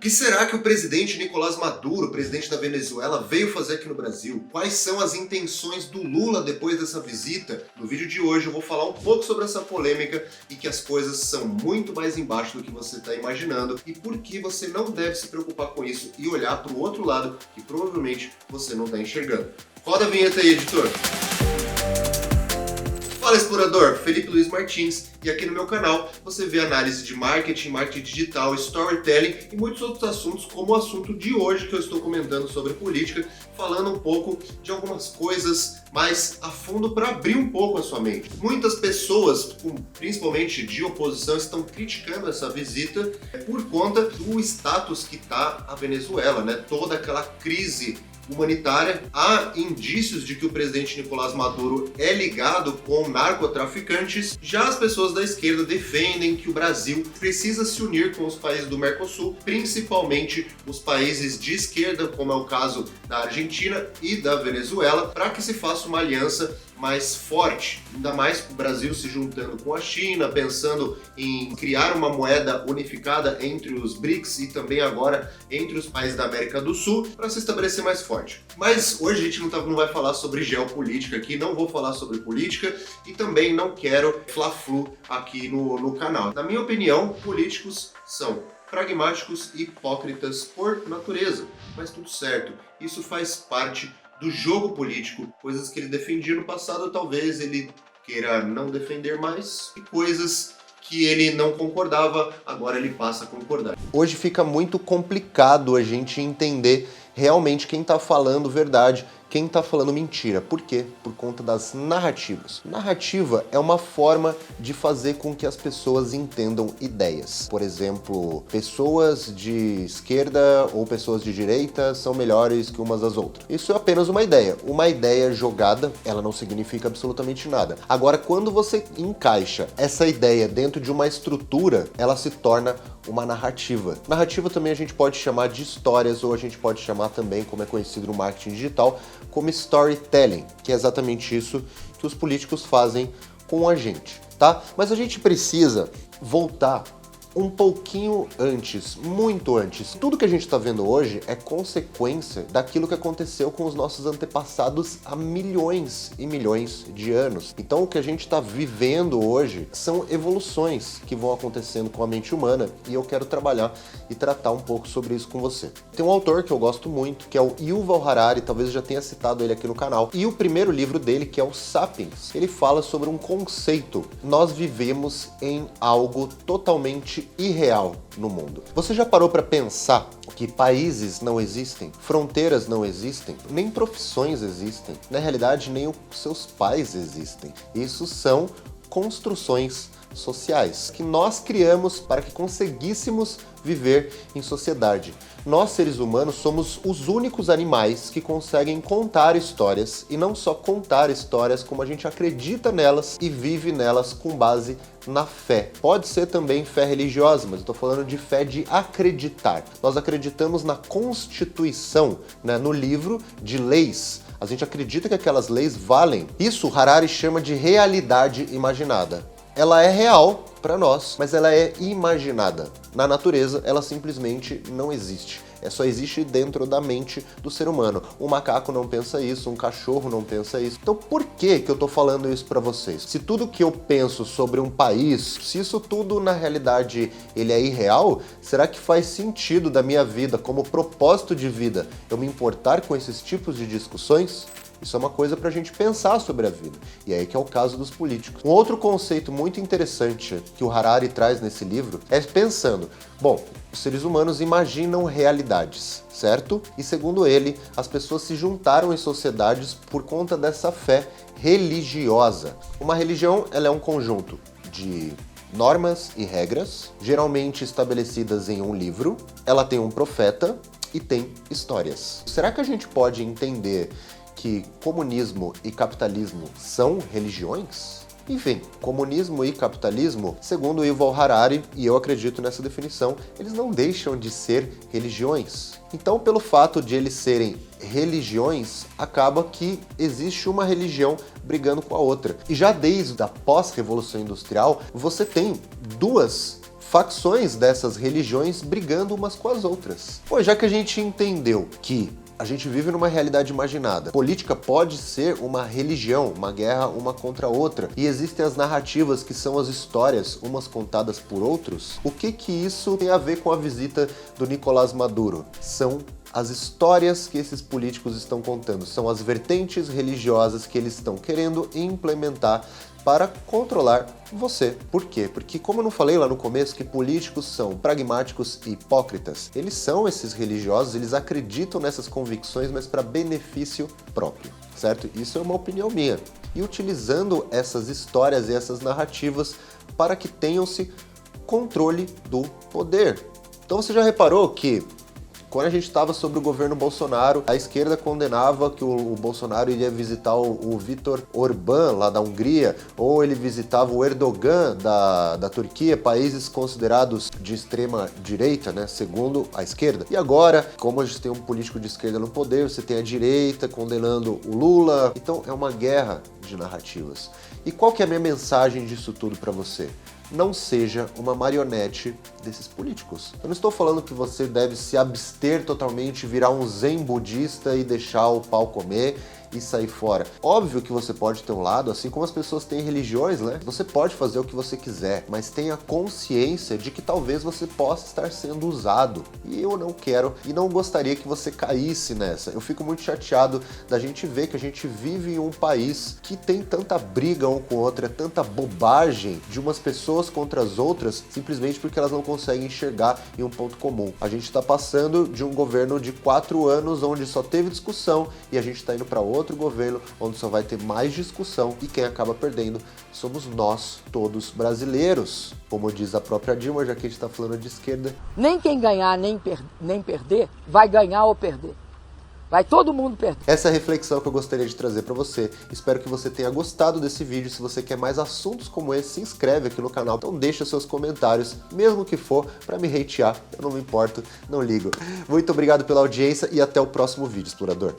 que será que o presidente Nicolás Maduro, presidente da Venezuela, veio fazer aqui no Brasil? Quais são as intenções do Lula depois dessa visita? No vídeo de hoje eu vou falar um pouco sobre essa polêmica e que as coisas são muito mais embaixo do que você está imaginando e por que você não deve se preocupar com isso e olhar para o outro lado que provavelmente você não está enxergando. Roda a vinheta aí, editor! Fala, explorador! Felipe Luiz Martins, e aqui no meu canal você vê análise de marketing, marketing digital, storytelling e muitos outros assuntos, como o assunto de hoje que eu estou comentando sobre política, falando um pouco de algumas coisas mais a fundo para abrir um pouco a sua mente. Muitas pessoas, principalmente de oposição, estão criticando essa visita por conta do status que está a Venezuela, né? Toda aquela crise humanitária. Há indícios de que o presidente Nicolás Maduro é ligado com narcotraficantes. Já as pessoas da esquerda defendem que o Brasil precisa se unir com os países do Mercosul, principalmente os países de esquerda, como é o caso da Argentina e da Venezuela, para que se faça uma aliança mais forte, ainda mais o Brasil se juntando com a China, pensando em criar uma moeda unificada entre os BRICS e também agora entre os países da América do Sul para se estabelecer mais forte. Mas hoje a gente não vai falar sobre geopolítica aqui, não vou falar sobre política e também não quero fla-flu aqui no canal. Na minha opinião, políticos são pragmáticos e hipócritas por natureza, mas tudo certo, isso faz parte do jogo político, coisas que ele defendia no passado, talvez ele queira não defender mais, e coisas que ele não concordava, agora ele passa a concordar. Hoje fica muito complicado a gente entender realmente quem está falando verdade, quem está falando mentira. Por quê? Por conta das narrativas. Narrativa é uma forma de fazer com que as pessoas entendam ideias. Por exemplo, pessoas de esquerda ou pessoas de direita são melhores que umas das outras. Isso é apenas uma ideia. Uma ideia jogada, ela não significa absolutamente nada. Agora, quando você encaixa essa ideia dentro de uma estrutura, ela se torna uma narrativa. Narrativa também a gente pode chamar de histórias ou a gente pode chamar também, como é conhecido no marketing digital, como storytelling, que é exatamente isso que os políticos fazem com a gente, tá? Mas a gente precisa voltar um pouquinho antes, muito antes. Tudo que a gente está vendo hoje é consequência daquilo que aconteceu com os nossos antepassados há milhões e milhões de anos. Então o que a gente está vivendo hoje são evoluções que vão acontecendo com a mente humana e eu quero trabalhar e tratar um pouco sobre isso com você. Tem um autor que eu gosto muito, que é o Yuval Harari, talvez eu já tenha citado ele aqui no canal, e o primeiro livro dele, que é o Sapiens, ele fala sobre um conceito. Nós vivemos em algo totalmente irreal no mundo. Você já parou para pensar que países não existem, fronteiras não existem, nem profissões existem, na realidade nem os seus pais existem. Isso são construções sociais que nós criamos para que conseguíssemos viver em sociedade. Nós, seres humanos, somos os únicos animais que conseguem contar histórias, e não só contar histórias, como a gente acredita nelas e vive nelas com base na fé. Pode ser também fé religiosa, mas eu estou falando de fé de acreditar. Nós acreditamos na Constituição, né, no livro de leis. A gente acredita que aquelas leis valem. Isso Harari chama de realidade imaginada. Ela é real para nós, mas ela é imaginada. Na natureza, ela simplesmente não existe. Só existe dentro da mente do ser humano. Um macaco não pensa isso, um cachorro não pensa isso. Então por que eu tô falando isso para vocês? Se tudo que eu penso sobre um país, se isso tudo na realidade ele é irreal, será que faz sentido da minha vida, como propósito de vida, eu me importar com esses tipos de discussões? Isso é uma coisa para a gente pensar sobre a vida. E aí que é o caso dos políticos. Um outro conceito muito interessante que o Harari traz nesse livro é pensando, bom, os seres humanos imaginam realidades, certo? E segundo ele, as pessoas se juntaram em sociedades por conta dessa fé religiosa. Uma religião, ela é um conjunto de normas e regras, geralmente estabelecidas em um livro, ela tem um profeta e tem histórias. Será que a gente pode entender que comunismo e capitalismo são religiões? Enfim, comunismo e capitalismo, segundo Yuval Harari, e eu acredito nessa definição, eles não deixam de ser religiões. Então, pelo fato de eles serem religiões, acaba que existe uma religião brigando com a outra. E já desde a pós-revolução industrial, você tem duas facções dessas religiões brigando umas com as outras. Pois já que a gente entendeu que a gente vive numa realidade imaginada. Política pode ser uma religião, uma guerra uma contra a outra. E existem as narrativas que são as histórias, umas contadas por outros. O que isso tem a ver com a visita do Nicolás Maduro? São as histórias que esses políticos estão contando. São as vertentes religiosas que eles estão querendo implementar para controlar você. Por quê? Porque, como eu não falei lá no começo, que políticos são pragmáticos e hipócritas, eles são esses religiosos, eles acreditam nessas convicções, mas para benefício próprio, certo? Isso é uma opinião minha. E utilizando essas histórias e essas narrativas para que tenham-se controle do poder. Então você já reparou que quando a gente estava sobre o governo Bolsonaro, a esquerda condenava que o Bolsonaro iria visitar o Viktor Orbán, lá da Hungria, ou ele visitava o Erdogan, da Turquia, países considerados de extrema direita, né, segundo a esquerda. E agora, como a gente tem um político de esquerda no poder, você tem a direita condenando o Lula. Então é uma guerra de narrativas. E qual que é a minha mensagem disso tudo para você? Não seja uma marionete desses políticos. Eu não estou falando que você deve se abster totalmente, virar um zen budista e deixar o pau comer e sair fora. Óbvio que você pode ter um lado, assim como as pessoas têm religiões, né? Você pode fazer o que você quiser, mas tenha consciência de que talvez você possa estar sendo usado. E eu não quero e não gostaria que você caísse nessa. Eu fico muito chateado da gente ver que a gente vive em um país que tem tanta briga um com o outro, é tanta bobagem de umas pessoas contra as outras, simplesmente porque elas não conseguem enxergar em um ponto comum. A gente está passando de um governo de 4 anos onde só teve discussão e a gente está indo para outro governo onde só vai ter mais discussão e quem acaba perdendo somos nós, todos brasileiros. Como diz a própria Dilma, já que a gente está falando de esquerda. Nem quem ganhar nem perder vai ganhar ou perder. Vai todo mundo perder. Essa é a reflexão que eu gostaria de trazer para você. Espero que você tenha gostado desse vídeo. Se você quer mais assuntos como esse, se inscreve aqui no canal. Então deixa seus comentários, mesmo que for para me hatear. Eu não me importo, não ligo. Muito obrigado pela audiência e até o próximo vídeo, explorador.